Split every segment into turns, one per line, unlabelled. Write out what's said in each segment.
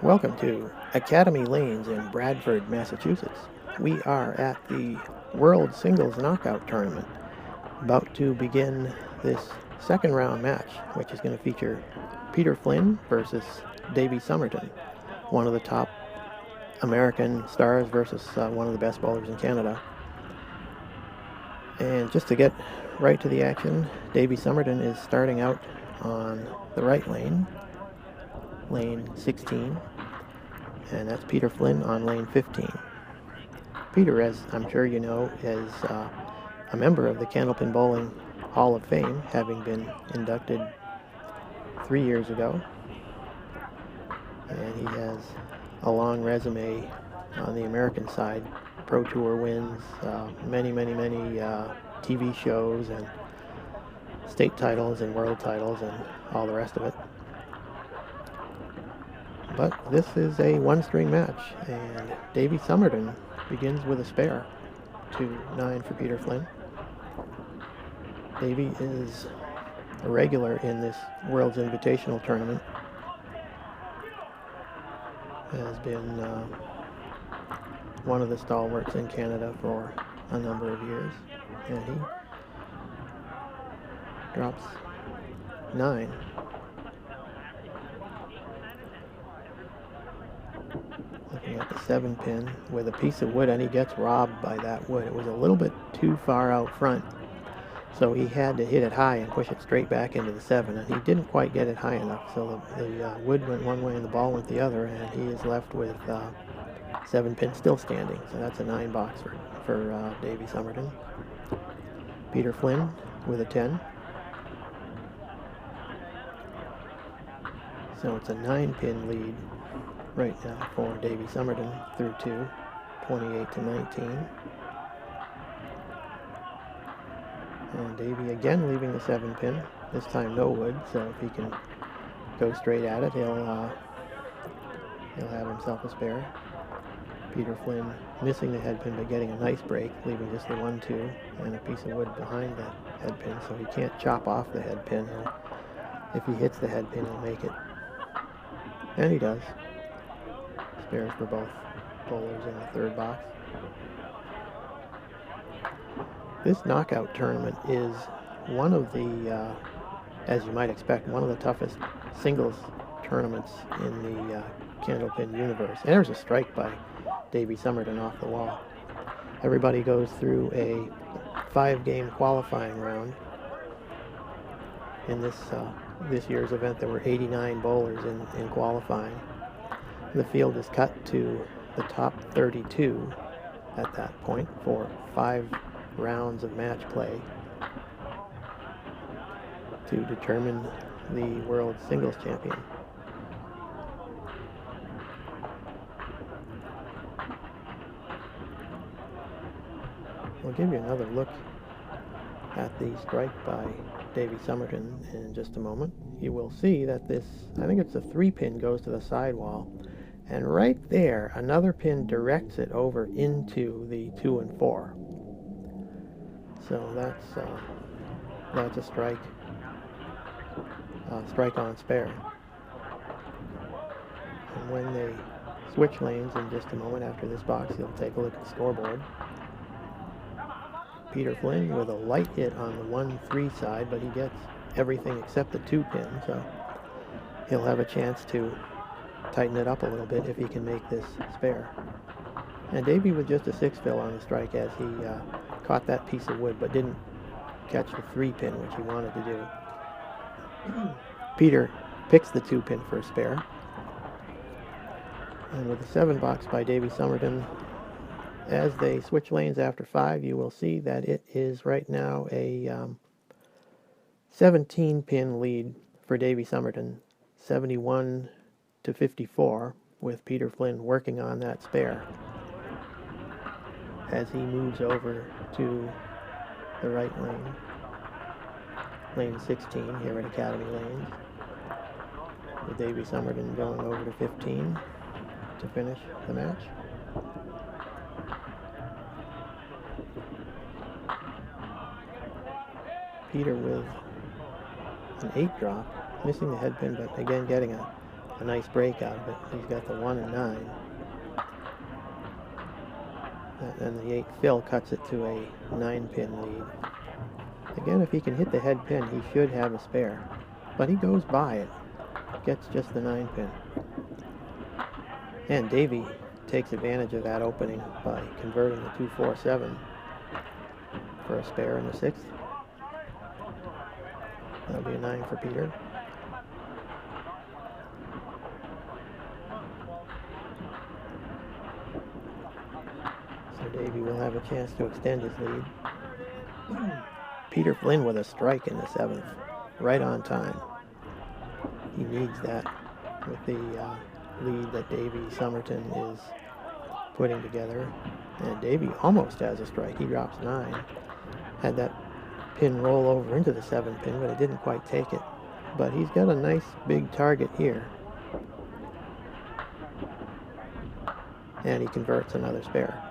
Welcome to Academy Lanes in Bradford, Massachusetts. We are at the World Singles Knockout Tournament, about to begin this second round match, which is going to feature Peter Flynn versus Davey Somerton, one of the top American stars versus one of the best bowlers in Canada. And just to get right to the action, Davey Somerton is starting out on the right lane, lane 16, and that's Peter Flynn on lane 15. Peter, as I'm sure you know, is a member of the Candlepin Bowling Hall of Fame, having been inducted 3 years ago. And he has a long resume on the American side. Pro Tour wins, many TV shows and state titles and world titles and all the rest of it. But this is a one-string match, and Davey Somerton begins with a spare. 2-9 for Peter Flynn. Davey is a regular in this World's Invitational Tournament. Has been one of the stalwarts in Canada for a number of years, and he drops 9. Looking at the 7 pin with a piece of wood, and he gets robbed by that wood. It was a little bit too far out front, so he had to hit it high and push it straight back into the 7, and he didn't quite get it high enough, so the wood went one way and the ball went the other, and he is left with 7 pin still standing. So that's a 9 box for Davey Somerton. Peter Flynn with a 10. So it's a 9 pin lead right now for Davey Somerton through 2, 28-19. And Davey again leaving the 7 pin, this time no wood, so if he can go straight at it, he'll have himself a spare. Peter Flynn missing the head pin but getting a nice break, leaving just the 1-2 and a piece of wood behind the head pin, so he can't chop off the head pin. If he hits the head pin, he'll make it. And he does. Spares for both bowlers in the 3rd box. This knockout tournament is one of the, as you might expect, one of the toughest singles tournaments in the Candlepin universe. And there's a strike by Davey Somerton off the wall. Everybody goes through a 5-game qualifying round. In this year's event, there were 89 bowlers in qualifying. The field is cut to the top 32 at that point for 5 rounds of match play to determine the world singles champion. We'll give you another look at the strike by Davey Somerton in just a moment. You will see that this, I think it's a 3 pin, goes to the sidewall, and right there another pin directs it over into the 2 and 4. So that's a strike on spare. And when they switch lanes in just a moment after this box, you'll take a look at the scoreboard. Peter Flynn with a light hit on the 1-3 side, but he gets everything except the 2 pin, so he'll have a chance to tighten it up a little bit if he can make this spare. And Davey with just a 6 fill on the strike as he caught that piece of wood but didn't catch the 3 pin, which he wanted to do. Peter picks the 2 pin for a spare. And with the 7 box by Davey Somerton, as they switch lanes after 5, you will see that it is right now a 17 pin lead for Davey Somerton, 71-54, with Peter Flynn working on that spare as he moves over to the right lane, lane 16 here at Academy Lanes, with Davey Somerton going over to 15 to finish the match. Peter with an 8 drop, missing the head pin, but again getting a a nice break out of it. He's got the 1 and 9. And the 8 fill cuts it to a 9-pin lead. Again, if he can hit the head pin, he should have a spare. But he goes by it. Gets just the 9-pin. And Davey takes advantage of that opening by converting the 2-4-7 for a spare in the 6th. That'll be a 9 for Peter. So Davey will have a chance to extend his lead. Peter Flynn with a strike in the 7th, right on time. He needs that with the lead that Davey Somerton is putting together. And Davey almost has a strike. He drops 9. Had that pin roll over into the 7th pin, but it didn't quite take it. But he's got a nice big target here. And he converts another spare.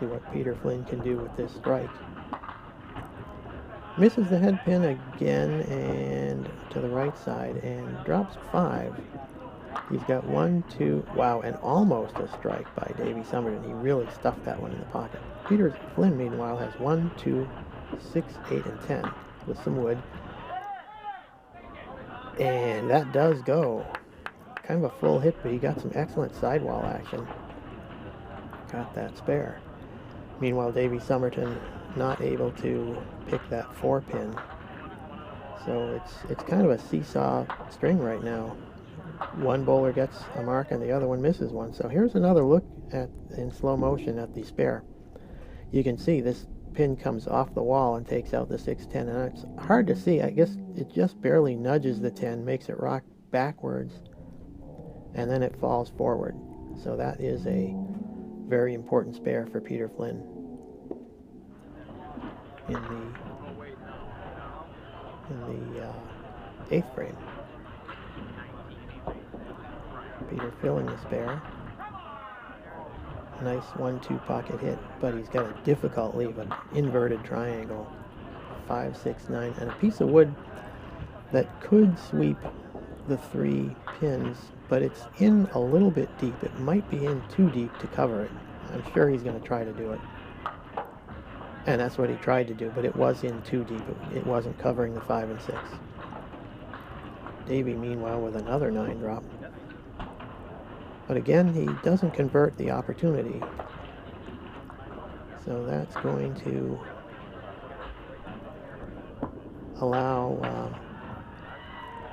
See what Peter Flynn can do with this strike. Misses the head pin again and to the right side and drops 5. He's got 1, 2, wow, and almost a strike by Davey Somerton. He really stuffed that one in the pocket. Peter Flynn, meanwhile, has 1, 2, 6, 8, and 10 with some wood. And that does go. Kind of a full hit, but he got some excellent sidewall action. Got that spare. Meanwhile, Davey Somerton not able to pick that 4-pin. So it's kind of a seesaw string right now. One bowler gets a mark and the other one misses one. So here's another look at in slow motion at the spare. You can see this pin comes off the wall and takes out the 6-10, and it's hard to see. I guess it just barely nudges the 10, makes it rock backwards, and then it falls forward. So that is a very important spare for Peter Flynn in the 8th frame. Peter filling the spare. Nice 1-2 pocket hit, but he's got a difficult leave, an inverted triangle. 5, 6, 9, and a piece of wood that could sweep the 3 pins, but it's in a little bit deep. It might be in too deep to cover it. I'm sure he's going to try to do it. And that's what he tried to do, but it was in too deep. It wasn't covering the 5 and 6. Davey, meanwhile, with another 9 drop. But again, he doesn't convert the opportunity. So that's going to allow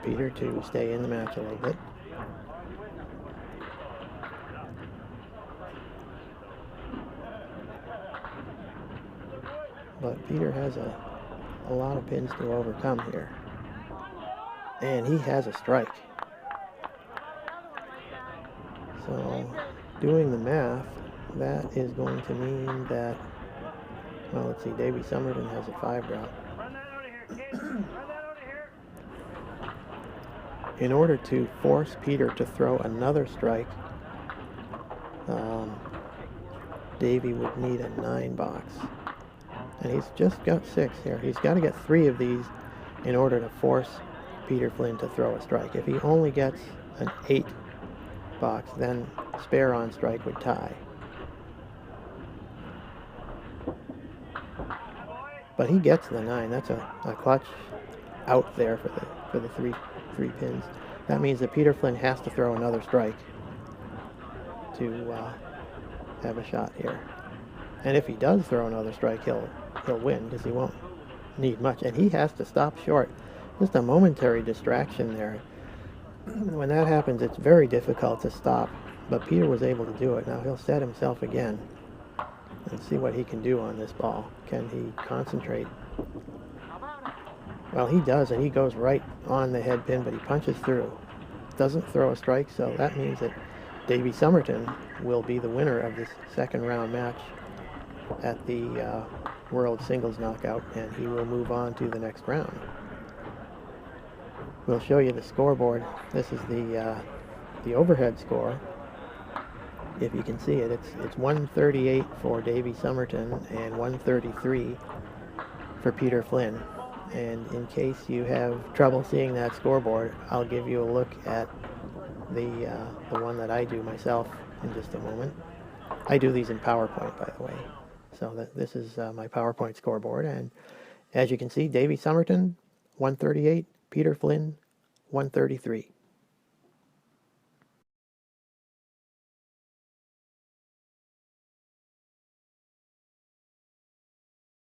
Peter to stay in the match a little bit. But Peter has a lot of pins to overcome here. And he has a strike. So, doing the math, that is going to mean that, well, let's see, Davey Somerton has a 5 drop. In order to force Peter to throw another strike, Davey would need a 9 box. And he's just got 6 here. He's got to get 3 of these in order to force Peter Flynn to throw a strike. If he only gets an 8 box, then spare on strike would tie. But he gets the 9. That's a clutch out there for the three pins. That means that Peter Flynn has to throw another strike to have a shot here. And if he does throw another strike, he'll win, because he won't need much. And he has to stop short. Just a momentary distraction there. When that happens, it's very difficult to stop, but Peter was able to do it. Now he'll set himself again and see what he can do on this ball. Can he concentrate? Well, he does, and he goes right on the head pin, but he punches through. Doesn't throw a strike, so that means that Davey Somerton will be the winner of this second round match at the World Singles Knockout, and he will move on to the next round. We'll show you the scoreboard. This is the overhead score. If you can see it, it's 138 for Davey Somerton and 133 for Peter Flynn. And in case you have trouble seeing that scoreboard, I'll give you a look at the one that I do myself in just a moment. I do these in PowerPoint, by the way. So this is my PowerPoint scoreboard. And as you can see, Davey Somerton, 138, Peter Flynn, 133.